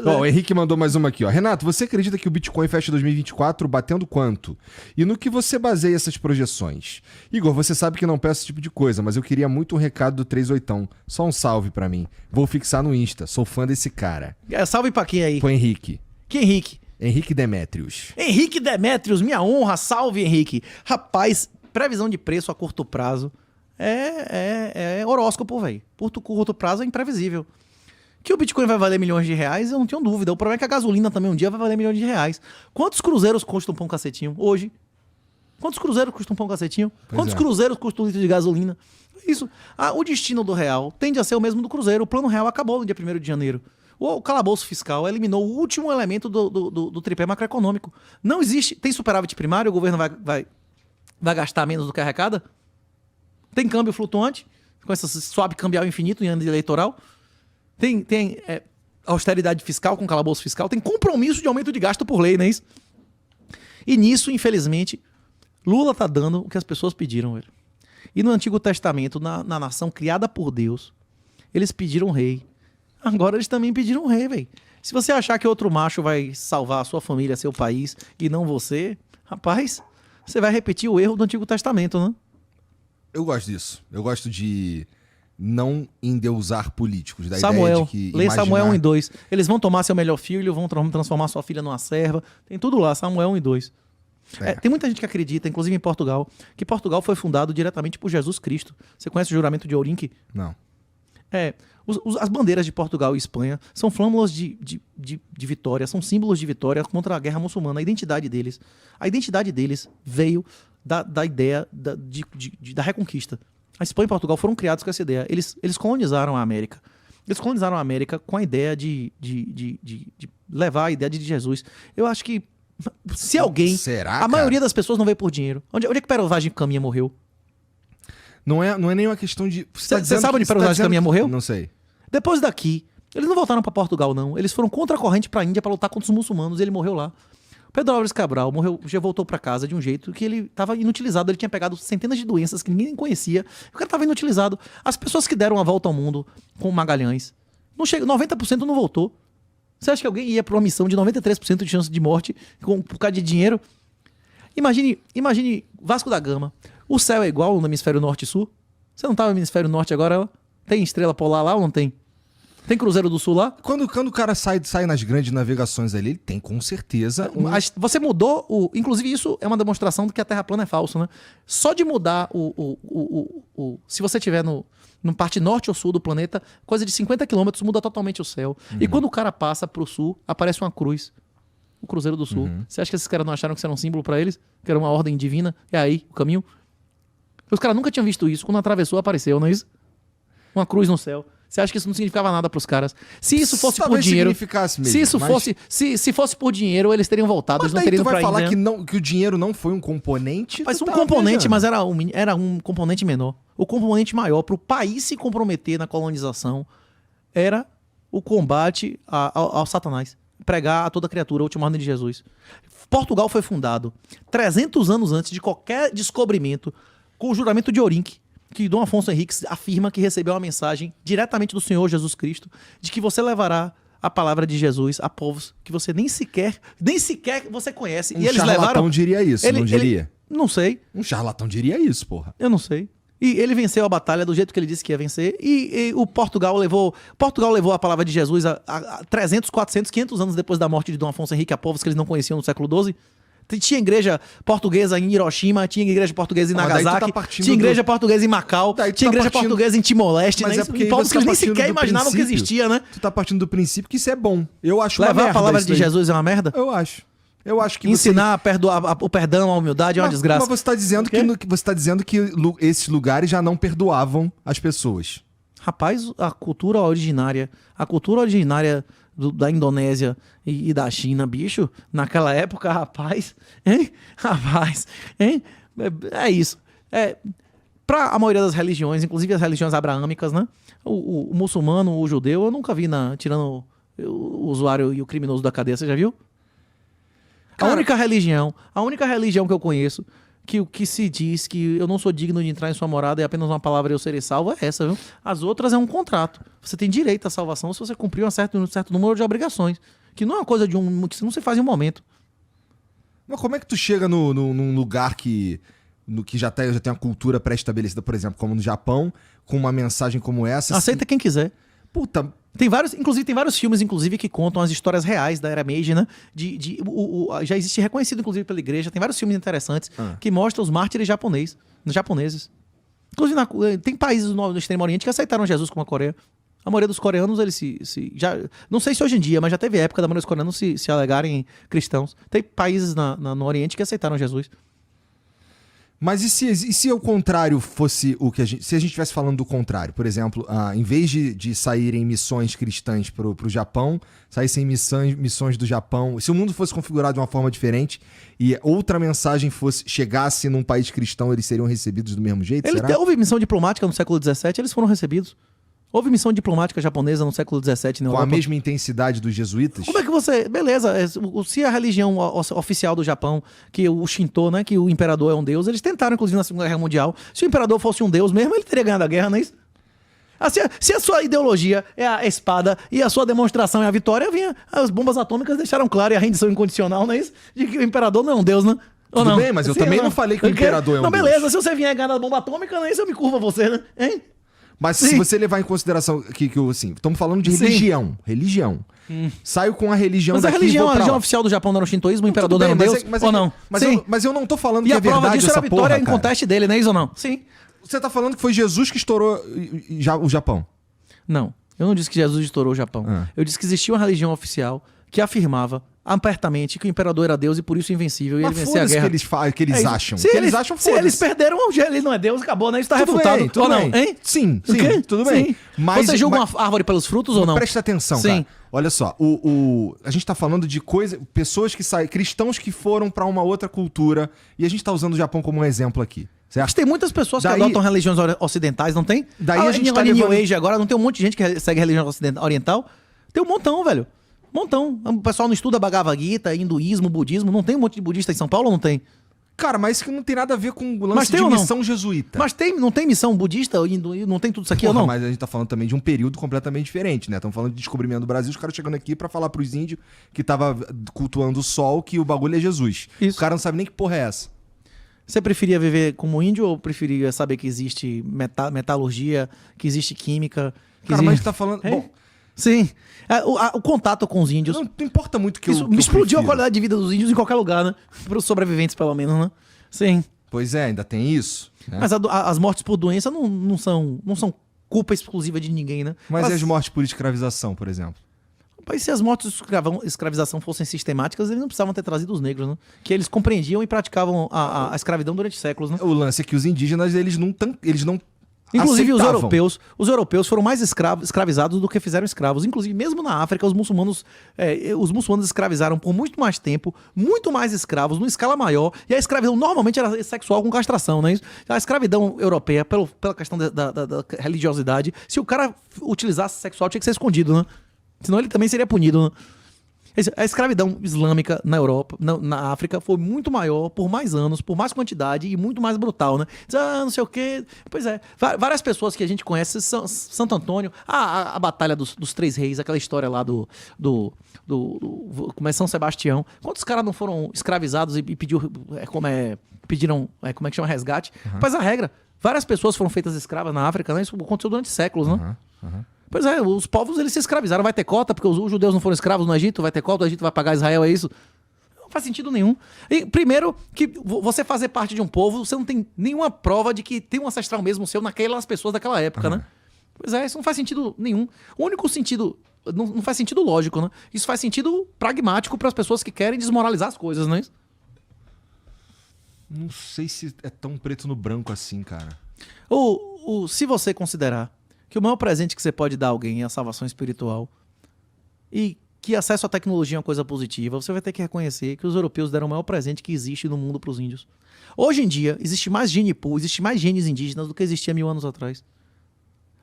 Ó, o Henrique mandou mais uma aqui, ó. Renato, você acredita que o Bitcoin fecha 2024 batendo quanto? E no que você baseia essas projeções? Igor, você sabe que não peço esse tipo de coisa, mas eu queria muito um recado do 38. Só um salve pra mim. Vou fixar no Insta. Sou fã desse cara. Salve pra quem aí? Foi Henrique. Que Henrique? Henrique Demétrios. Henrique Demétrios, minha honra. Salve, Henrique. Rapaz, previsão de preço a curto prazo é horóscopo, velho. Curto prazo é imprevisível. Que o Bitcoin vai valer milhões de reais, eu não tenho dúvida. O problema é que a gasolina também um dia vai valer milhões de reais. Quantos cruzeiros custa um pão cacetinho hoje? Quantos cruzeiros custa um pão cacetinho? Quantos cruzeiros custa um litro de gasolina? Isso. O destino do real tende a ser o mesmo do cruzeiro. O plano real acabou no dia 1º de janeiro. O calabouço fiscal eliminou o último elemento do tripé macroeconômico. Não existe. Tem superávit primário, o governo vai gastar menos do que arrecada? Tem câmbio flutuante, com esse swap cambial infinito em ano eleitoral? Tem austeridade fiscal com calabouço fiscal, tem compromisso de aumento de gasto por lei, não é isso? E nisso, infelizmente, Lula tá dando o que as pessoas pediram, velho. E no Antigo Testamento, na nação criada por Deus, eles pediram rei. Agora eles também pediram rei, velho. Se você achar que outro macho vai salvar a sua família, seu país, e não você, rapaz, você vai repetir o erro do Antigo Testamento, né? Eu gosto disso. Eu gosto de não endeusar políticos. Da Samuel, ideia de que lê imaginar... Samuel 1 e 2. Eles vão tomar seu melhor filho, vão transformar sua filha numa serva. Tem tudo lá, Samuel 1 e 2. Tem muita gente que acredita, inclusive em Portugal, que Portugal foi fundado diretamente por Jesus Cristo. Você conhece o juramento de Ourenque? Não. As bandeiras de Portugal e Espanha são flâmulas de vitória, são símbolos de vitória contra a guerra muçulmana. A identidade deles veio da ideia da reconquista. A Espanha e Portugal foram criados com essa ideia. Eles colonizaram a América. Eles colonizaram a América com a ideia de levar a ideia de Jesus. Eu acho que se alguém... Será, a maioria das pessoas não veio por dinheiro. Onde é que Pero Vaz de Caminha morreu? Não é nenhuma questão de... Você sabe onde Pero Vaz de Caminha morreu? Não sei. Depois daqui, eles não voltaram pra Portugal, não. Eles foram contra a corrente pra Índia pra lutar contra os muçulmanos e ele morreu lá. Pedro Álvares Cabral já voltou pra casa de um jeito que ele estava inutilizado. Ele tinha pegado centenas de doenças que ninguém conhecia. O cara estava inutilizado. As pessoas que deram a volta ao mundo com o Magalhães, 90% não voltou. Você acha que alguém ia pra uma missão de 93% de chance de morte por causa de dinheiro? Imagine Vasco da Gama. O céu é igual no hemisfério norte e sul? Você não estava no hemisfério norte agora? Tem estrela polar lá ou não tem? Tem Cruzeiro do Sul lá? Quando o cara sai nas grandes navegações ali, ele tem com certeza... Você mudou Inclusive, isso é uma demonstração de que a Terra plana é falso, né? Só de mudar se você estiver no parte norte ou sul do planeta, coisa de 50 quilômetros muda totalmente o céu. E quando o cara passa pro sul, aparece uma cruz. O Cruzeiro do Sul. Você acha que esses caras não acharam que isso era um símbolo pra eles? Que era uma ordem divina? É aí, o caminho? Os caras nunca tinham visto isso. Quando atravessou, apareceu, não é isso? Uma cruz no céu. Você acha que isso não significava nada pros caras? Se isso fosse por dinheiro... Mesmo, se isso fosse... Se fosse por dinheiro, eles teriam voltado. Mas eles não teriam tu vai falar Índia. que o dinheiro não foi um componente? Mas um componente, mas era um componente menor. O componente maior pro país se comprometer na colonização era o combate ao Satanás. Pregar a toda criatura, a última ordem de Jesus. Portugal foi fundado 300 anos antes de qualquer descobrimento com o juramento de Ourenque, que Dom Afonso Henriques afirma que recebeu uma mensagem diretamente do Senhor Jesus Cristo de que você levará a palavra de Jesus a povos que você nem sequer você conhece. E eles charlatão levaram... diria isso, não diria? Não sei. Um charlatão diria isso, porra. Eu não sei. E ele venceu a batalha do jeito que ele disse que ia vencer. E o Portugal levou a palavra de Jesus a 300, 400, 500 anos depois da morte de Dom Afonso Henrique a povos que eles não conheciam no século XII. Tinha igreja portuguesa em Hiroshima, tinha igreja portuguesa em Nagasaki, tinha igreja portuguesa em Macau, tinha igreja portuguesa em Timor-Leste, né? Em povos que eles nem sequer imaginavam que existia, né? Tu tá partindo do princípio que isso é bom. Eu acho Levar a palavra de Jesus é uma merda? Eu acho que ensinar o perdão, a humildade é uma desgraça. Mas você tá dizendo que esses lugares já não perdoavam as pessoas. Rapaz, a cultura originária da Indonésia e da China, bicho, naquela época, rapaz, é isso. Pra a maioria das religiões, inclusive as religiões abraâmicas, né? O muçulmano, o judeu, eu nunca vi tirando o usuário e o criminoso da cadeia, você já viu? Cara, a única religião que eu conheço que o que se diz que eu não sou digno de entrar em sua morada e apenas uma palavra eu serei salvo é essa, viu? As outras é um contrato. Você tem direito à salvação se você cumprir um certo número de obrigações. Que não é uma coisa que não se faz em um momento. Mas como é que tu chega num lugar que já tem uma cultura pré-estabelecida, por exemplo, como no Japão, com uma mensagem como essa? Aceita quem quiser. Puta, Tem vários filmes, inclusive, que contam as histórias reais da era Meiji, né? Já existe reconhecido, inclusive, pela igreja. Tem vários filmes interessantes que mostram os mártires japoneses. Inclusive, tem países no Extremo Oriente que aceitaram Jesus, como a Coreia. A maioria dos coreanos, eles já não sei se hoje em dia, mas já teve época da maioria dos coreanos se alegarem cristãos. Tem países no Oriente que aceitaram Jesus. mas e se o contrário fosse o que se a gente estivesse falando do contrário? Por exemplo, em vez de saírem missões cristãs pro Japão, saíssem missões do Japão. Se o mundo fosse configurado de uma forma diferente e outra mensagem chegasse num país cristão, eles seriam recebidos do mesmo jeito, será? Houve missão diplomática no século XVII, eles foram recebidos. Houve missão diplomática japonesa no século XVII na Com Europa. a mesma intensidade dos jesuítas? Como é que você... Beleza, se a religião oficial do Japão, que o Shinto, né, que o imperador é um deus, eles tentaram, inclusive, na Segunda Guerra Mundial. Se o imperador fosse um deus mesmo, ele teria ganhado a guerra, não é isso? Se a sua ideologia é a espada e a sua demonstração é a vitória, as bombas atômicas deixaram claro e a rendição incondicional, não é isso? De que o imperador não é um deus, né? Ou Tudo não? bem, mas eu também não falei que o imperador é um não, deus. beleza, se você vier ganhar na bomba atômica, não é isso? Eu me curvo a você, né? Hein? Mas se você levar em consideração que assim, estamos falando de religião. Saio com a religião Mas daqui a religião pra lá. oficial do Japão não era o shintoísmo, o imperador Tudo não bem, era um deus, ou não? Mas eu não tô falando E que a é prova verdade disso era essa a vitória porra, em cara. conteste dele, não é isso ou não? Sim. Você tá falando que foi Jesus que estourou o Japão. Não, eu não disse que Jesus estourou o Japão. Eu disse que existia uma religião oficial que afirmava apertamente que o imperador era Deus e por isso invencível e ele Mas vencia a foda-se guerra. que eles acham. Se eles acham, foda-se. Se eles perderam, ele não é Deus, acabou, né? Isso tá Tudo refutado. bem, tudo ou não, bem. hein? Sim, O quê? tudo bem. Sim. Mas, Você julga uma árvore pelos frutos ou não? Presta atenção, Sim. cara. Olha só, a gente tá falando de pessoas que saem, cristãos que foram pra uma outra cultura, e a gente tá usando o Japão como um exemplo aqui. Certo? Mas tem muitas pessoas que Daí- adotam religiões ocidentais, não tem? Daí a gente tá New levando- Age agora, não tem um monte de gente que segue religião oriental? Tem um montão, velho. Montão. O pessoal não estuda Bhagavad Gita, hinduísmo, budismo. Não tem um monte de budista em São Paulo ou não tem? Cara, mas isso que não tem nada a ver com o Mas lance tem de ou não? missão jesuíta. Mas não tem missão budista, hinduísmo, não tem tudo isso aqui ou Porra, não? mas a gente tá falando também de um período completamente diferente, né? Estamos falando de descobrimento do Brasil, os caras chegando aqui pra falar pros índios que tava cultuando o sol, que o bagulho é Jesus. Isso. O cara não sabe nem que porra é essa. Você preferia viver como índio ou preferia saber que existe metalurgia, que existe química? Cara, mas a gente tá falando... É? Bom, Sim. O contato com os índios. não importa muito que Isso eu me explodiu a prefiro. qualidade de vida dos índios em qualquer lugar, né? Para os sobreviventes, pelo menos, né? Sim. Pois é, ainda tem isso. Né? Mas as mortes por doença não são culpa exclusiva de ninguém, né? Mas e as mortes por escravização, por exemplo? Mas se as mortes por escravização fossem sistemáticas, eles não precisavam ter trazido os negros, né? Que eles compreendiam e praticavam a escravidão durante séculos, né? O lance é que os indígenas, eles não Inclusive aceitavam. os europeus foram mais escravizados do que fizeram escravos. Inclusive, mesmo na África, os muçulmanos escravizaram por muito mais tempo, muito mais escravos, numa escala maior. E a escravidão normalmente era sexual com castração, né? A escravidão europeia, pela questão da religiosidade, se o cara utilizasse sexual, tinha que ser escondido, né? Senão ele também seria punido, né? A escravidão islâmica na Europa, na África, foi muito maior, por mais anos, por mais quantidade e muito mais brutal, né? Não sei o quê. Pois é, várias pessoas que a gente conhece, Santo Antônio, a Batalha dos Três Reis, aquela história lá como é São Sebastião. Quantos caras não foram escravizados e pediram, como é que chama, resgate? Mas a regra, várias pessoas foram feitas escravas na África, né? Isso aconteceu durante séculos, né? Pois é, os povos eles se escravizaram. Vai ter cota, porque os judeus não foram escravos no Egito, vai ter cota, o Egito vai pagar Israel, é isso? Não faz sentido nenhum. E, primeiro, que você fazer parte de um povo, você não tem nenhuma prova de que tem um ancestral mesmo seu naquelas pessoas daquela época, né? Pois é, isso não faz sentido nenhum. O único sentido... Não faz sentido lógico, né? Isso faz sentido pragmático para as pessoas que querem desmoralizar as coisas, não é isso? Não sei se é tão preto no branco assim, cara. Se você considerar que o maior presente que você pode dar a alguém é a salvação espiritual e que acesso à tecnologia é uma coisa positiva, você vai ter que reconhecer que os europeus deram o maior presente que existe no mundo para os índios. Hoje em dia, existe mais gene pool, existe mais genes indígenas do que existia 1000 anos atrás.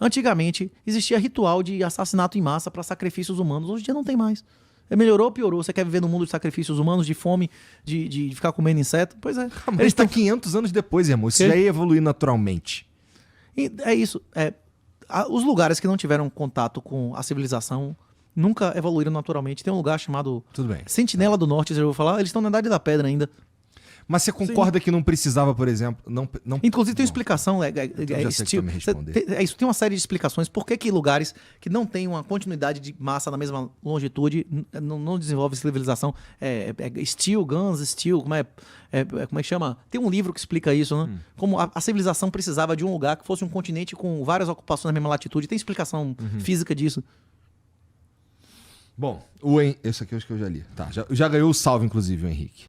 Antigamente, existia ritual de assassinato em massa para sacrifícios humanos. Hoje em dia não tem mais. Melhorou ou piorou? Você quer viver num mundo de sacrifícios humanos, de fome, de ficar comendo inseto? Pois é. Mas eles estão 500 anos depois, irmão. Isso já ia evoluir naturalmente. E é isso. Os lugares que não tiveram contato com a civilização nunca evoluíram naturalmente. Tem um lugar chamado Tudo bem. Sentinela do Norte, eu vou falar. Eles estão na Idade da Pedra ainda. Mas você concorda que não precisava, por exemplo... Não, Inclusive tem uma Bom, explicação. então já sei que tu vai me responder. Isso tem uma série de explicações. Por que lugares que não têm uma continuidade de massa na mesma longitude não desenvolvem civilização? Steel, Guns, Steel, como é que chama? Tem um livro que explica isso, né? Como a civilização precisava de um lugar que fosse um continente com várias ocupações na mesma latitude. Tem explicação física disso. Bom, esse aqui eu acho que eu já li. Tá, já ganhou o salve, inclusive, o Henrique.